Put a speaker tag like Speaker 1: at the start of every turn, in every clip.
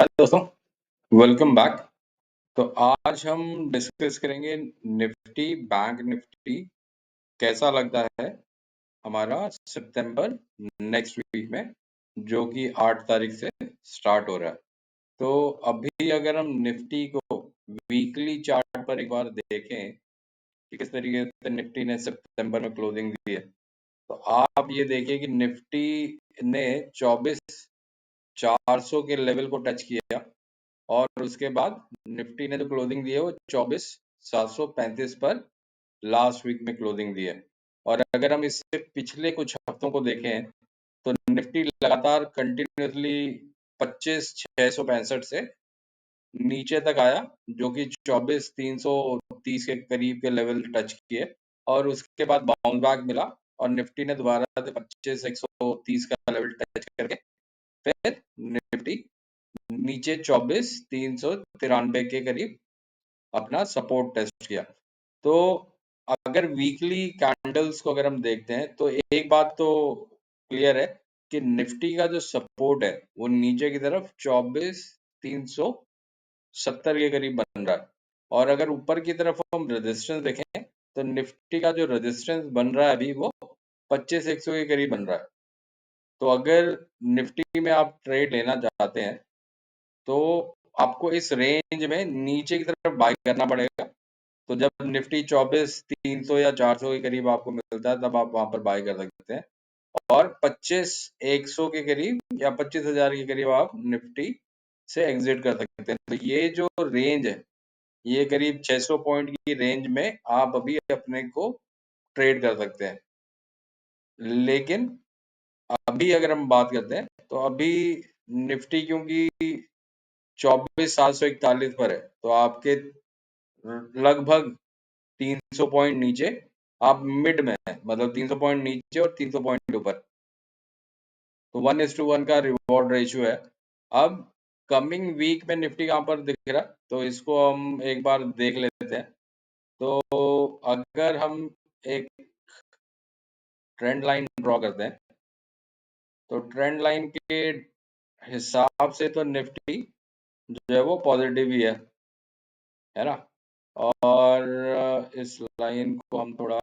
Speaker 1: हाय दोस्तों, welcome back. तो आज हम डिस्कस करेंगे निफ्टी बैंक निफ्टी कैसा लगता है हमारा सितंबर नेक्स्ट वीक में, जो कि 8 तारीख से स्टार्ट हो रहा है। तो अभी अगर हम निफ्टी को वीकली चार्ट पर एक बार देखें कि किस तरीके से निफ्टी ने सितंबर में क्लोजिंग दी है, तो आप ये देखिए कि निफ्टी ने 24,400 के लेवल को टच किया और उसके बाद निफ्टी ने जो क्लोजिंग दी है वो 24,735 पर लास्ट वीक में क्लोजिंग दी है। और अगर हम इससे पिछले कुछ हफ्तों को देखें तो निफ्टी लगातार कंटिन्यूसली 25,665 से नीचे तक आया, जो कि 24,330 के करीब के लेवल टच किए और उसके बाद बाउंस बैक मिला और निफ्टी ने दोबारा से 25,130 का लेवल टच करके फिर निफ्टी नीचे 24,393 के करीब अपना सपोर्ट टेस्ट किया। तो अगर वीकली कैंडल्स को अगर हम देखते हैं तो एक बात तो क्लियर है कि निफ्टी का जो सपोर्ट है वो नीचे की तरफ 24,370 के करीब बन रहा है। और अगर ऊपर की तरफ हम रेजिस्टेंस देखें तो निफ्टी का जो रेजिस्टेंस बन रहा है अभी वो 25,100 के करीब बन रहा है। तो अगर निफ्टी में आप ट्रेड लेना चाहते हैं तो आपको इस रेंज में नीचे की तरफ बाय करना पड़ेगा। तो जब निफ्टी 24,300 या 400 के करीब आपको मिलता है तब आप वहां पर बाय कर सकते हैं और 25,100 के करीब या 25,000 के करीब आप निफ्टी से एग्जिट कर सकते हैं। तो ये जो रेंज है ये करीब 600 पॉइंट की रेंज में आप अभी अपने को ट्रेड कर सकते हैं। लेकिन अभी अगर हम बात करते हैं तो अभी निफ्टी क्योंकि 24,741 पर है तो आपके लगभग 300 पॉइंट नीचे आप मिड में है, मतलब 300 पॉइंट नीचे और 300 पॉइंट ऊपर। तो 1:1 का रिवॉर्ड रेशियो है। अब कमिंग वीक में निफ्टी कहाँ पर दिख रहा है तो इसको हम एक बार देख लेते हैं। तो अगर हम एक ट्रेंड लाइन ड्रॉ करते हैं तो ट्रेंड लाइन के हिसाब से तो निफ्टी जो है वो पॉजिटिव ही है ना। और इस लाइन को हम थोड़ा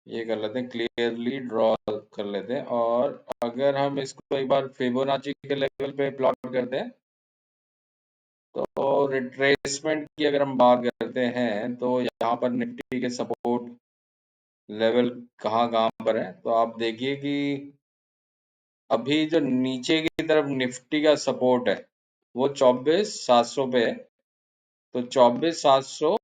Speaker 1: ये कर लेते हैं, क्लियरली ड्रॉ कर लेते हैं। और अगर हम इसको एक बार फिबोनाची के लेवल पे प्लॉट करते हैं तो रिट्रेसमेंट की अगर हम बात करते हैं तो यहाँ पर निफ्टी के सपोर्ट लेवल कहाँ कहाँ पर है तो आप देखिए कि अभी जो नीचे की तरफ निफ्टी का सपोर्ट है वो 24,700 पे है। तो 24,700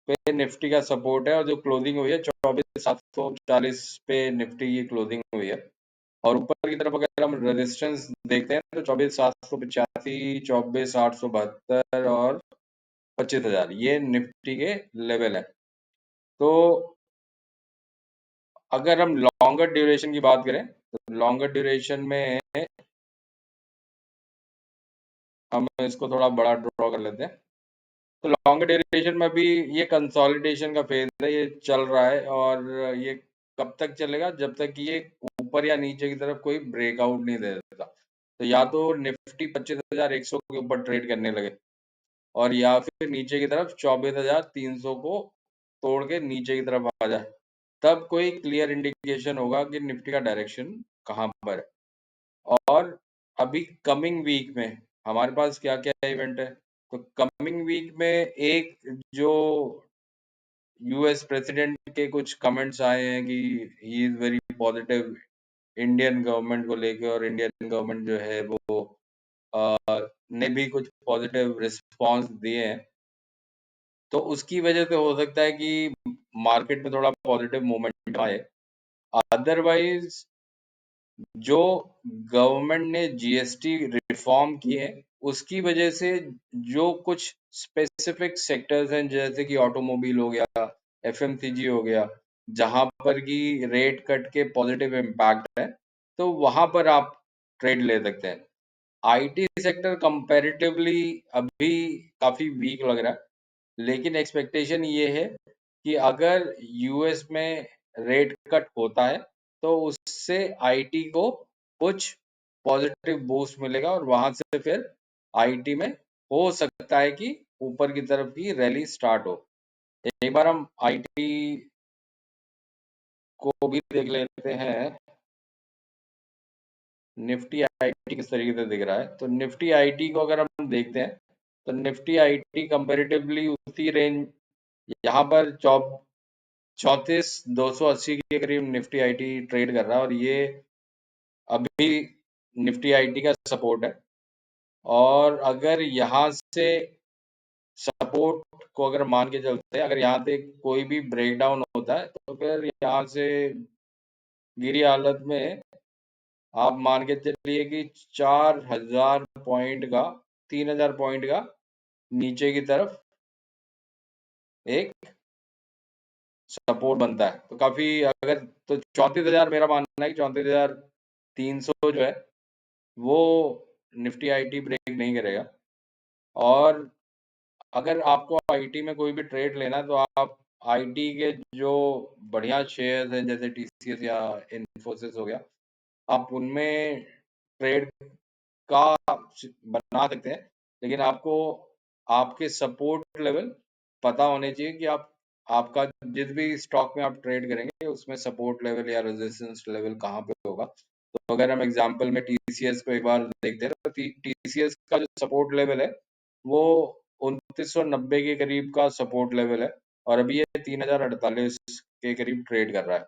Speaker 1: पे निफ्टी का सपोर्ट है और जो क्लोजिंग हुई है 24,740 पे निफ्टी की क्लोजिंग हुई है। और ऊपर की तरफ अगर हम रेजिस्टेंस देखते हैं तो 24,785, 24,872 और 25,000 ये निफ्टी के लेवल है। तो अगर हम लॉन्गर ड्यूरेशन की बात करें तो लॉन्गर ड्यूरेशन में हम इसको थोड़ा बड़ा ड्रॉ कर लेते हैं। तो लॉन्गर ड्यूरेशन में भी ये कंसोलिडेशन का फेज है, ये चल रहा है और ये कब तक चलेगा जब तक कि ये ऊपर या नीचे की तरफ कोई ब्रेकआउट नहीं दे देता। तो या तो निफ्टी 25,100 के ऊपर ट्रेड करने लगे और या फिर नीचे की तरफ 24,300 को तोड़ के नीचे की तरफ आ जाए, तब कोई क्लियर इंडिकेशन होगा कि निफ्टी का डायरेक्शन कहाँ पर है। और अभी कमिंग वीक में हमारे पास क्या क्या इवेंट है तो कमिंग वीक में एक जो यूएस प्रेसिडेंट के कुछ कमेंट्स आए हैं कि he is very positive Indian government को लेके और इंडियन गवर्नमेंट जो है वो ने भी कुछ पॉजिटिव रिस्पॉन्स दिए हैं। तो उसकी वजह से हो सकता है कि मार्केट में थोड़ा पॉजिटिव मोमेंट आए। अदरवाइज जो गवर्नमेंट ने जीएसटी रिफॉर्म किए उसकी वजह से जो कुछ स्पेसिफिक सेक्टर्स हैं जैसे कि ऑटोमोबाइल हो गया, एफएमसीजी हो गया, जहां पर की रेट कट के पॉजिटिव इम्पैक्ट है, तो वहां पर आप ट्रेड ले सकते हैं। आईटी सेक्टर कंपैरेटिवली अभी काफी वीक लग रहा है, लेकिन एक्सपेक्टेशन ये है कि अगर यूएस में रेट कट होता है तो उससे आईटी को कुछ पॉजिटिव बूस्ट मिलेगा और वहां से फिर आईटी में हो सकता है कि ऊपर की तरफ की रैली स्टार्ट हो। एक बार हम आईटी को भी देख लेते हैं, निफ्टी आईटी किस तरीके से दिख रहा है। तो निफ्टी आईटी को अगर हम देखते हैं तो निफ्टी आईटी कंपेरेटिवली उसी रेंज, यहाँ पर 34,280 के करीब निफ्टी आईटी ट्रेड कर रहा है और ये अभी निफ्टी आईटी का सपोर्ट है। और अगर यहाँ से सपोर्ट को अगर मान के चलते हैं, अगर यहाँ पे कोई भी ब्रेकडाउन होता है तो फिर यहाँ से गिरी हालत में आप मान के चलिए कि 4,000 पॉइंट का, 3,000 पॉइंट का नीचे की तरफ एक सपोर्ट बनता है। तो काफी, अगर तो 34,000 मेरा मानना है कि 34,300 जो है वो निफ्टी आईटी ब्रेक नहीं करेगा। और अगर आपको आईटी में कोई भी ट्रेड लेना है तो आप आईटी के जो बढ़िया शेयर्स हैं जैसे टीसीएस या इन्फोसिस हो गया, आप उनमें ट्रेड का बना सकते हैं। लेकिन आपको आपके सपोर्ट लेवल पता होने चाहिए कि आपका जिस भी स्टॉक में आप ट्रेड करेंगे उसमें सपोर्ट लेवल या रेजिस्टेंस लेवल कहाँ पे होगा। तो अगर हम एग्जांपल में टीसीएस को एक बार देखते हैं तो टीसीएस का जो सपोर्ट लेवल है वो 2990 के करीब का सपोर्ट लेवल है और अभी ये 3048 के करीब ट्रेड कर रहा है।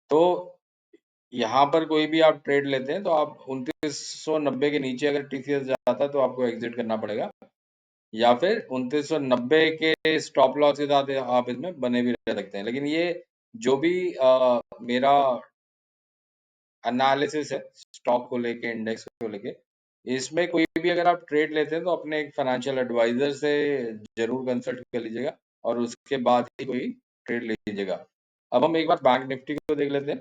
Speaker 1: तो यहाँ पर कोई भी आप ट्रेड लेते हैं तो आप 2990 के नीचे अगर टीसीएस जाता है तो आपको एग्जिट करना पड़ेगा, या फिर 2990 के स्टॉप लॉस के साथ आप इसमें बने भी रह सकते हैं। लेकिन ये जो भी मेरा एनालिसिस है स्टॉक को लेके, इंडेक्स को लेके, इसमें कोई भी अगर आप ट्रेड लेते हैं तो अपने एक फाइनेंशियल एडवाइजर से जरूर कंसल्ट कर लीजिएगा और उसके बाद ही कोई ट्रेड लीजिएगा। अब हम एक बार बैंक निफ्टी को देख लेते हैं।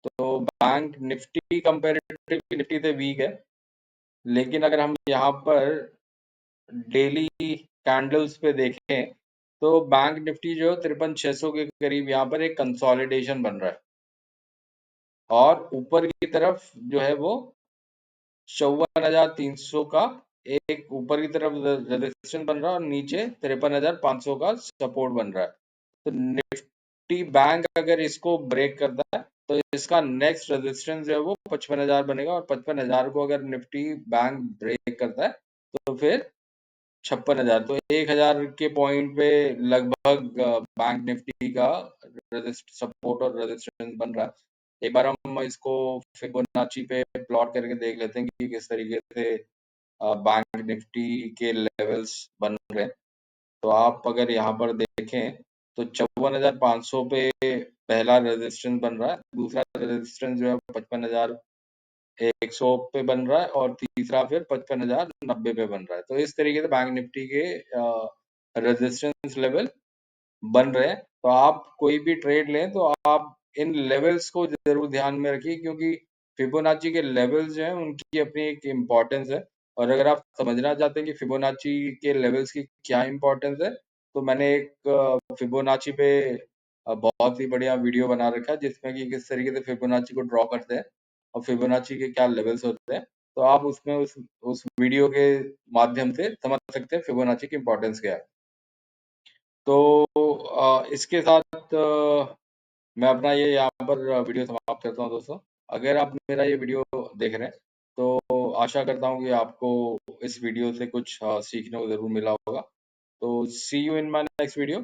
Speaker 1: तो बैंक निफ्टी कंपेरेटिव निफ्टी से वीक है, लेकिन अगर हम यहाँ पर डेली कैंडल्स पे देखें तो बैंक निफ्टी जो 53,600 के करीब यहाँ पर एक कंसोलिडेशन बन रहा है और ऊपर की तरफ जो है वो 54,300 का एक ऊपर की तरफ रेजिस्टेंस बन रहा है और नीचे 53,500 का सपोर्ट बन रहा है। तो निफ्टी बैंक अगर इसको ब्रेक करता है तो इसका नेक्स्ट रेजिस्टेंस जो है वो 55,000 बनेगा और 55,000 को अगर निफ्टी बैंक ब्रेक करता है तो फिर 56,000, तो 1,000 के पॉइंट पे लगभग बैंक निफ्टी का सपोर्ट और रेजिस्टेंस बन रहा है। एक बार हम इसको फिबोनाची पे प्लॉट करके देख लेते हैं कि किस तरीके से बैंक निफ्टी के लेवल्स बन रहे हैं। तो आप अगर यहाँ पर देखें तो 54,500 पे पहला रेजिस्टेंस बन रहा है, दूसरा रेजिस्टेंस जो है 55,100 पे बन रहा है और तीसरा फिर 55,090 पे बन रहा है। तो इस तरीके से बैंक निफ्टी के रेजिस्टेंस लेवल बन रहे हैं। तो आप कोई भी ट्रेड लें तो आप इन लेवल्स को जरूर ध्यान में रखिए, क्योंकि फिबोनाची के लेवल्स जो हैं उनकी अपनी एक इम्पोर्टेंस है। और अगर आप समझना चाहते हैं कि फिबोनाची के लेवल्स की क्या इम्पोर्टेंस है तो मैंने एक फिबोनाची पे बहुत ही बढ़िया वीडियो बना रखा है जिसमें कि किस तरीके से फिबोनाची को ड्रॉ करते हैं और फिबोनाची के क्या लेवल्स होते हैं। तो आप उसमें उस वीडियो के माध्यम से समझ सकते हैं फिबोनाची की इम्पोर्टेंस क्या है। तो इसके साथ मैं अपना ये यहाँ पर वीडियो समाप्त करता हूँ दोस्तों। अगर आप मेरा ये वीडियो देख रहे हैं तो आशा करता हूँ कि आपको इस वीडियो से कुछ सीखने को जरूर मिला होगा। तो see you in my next video.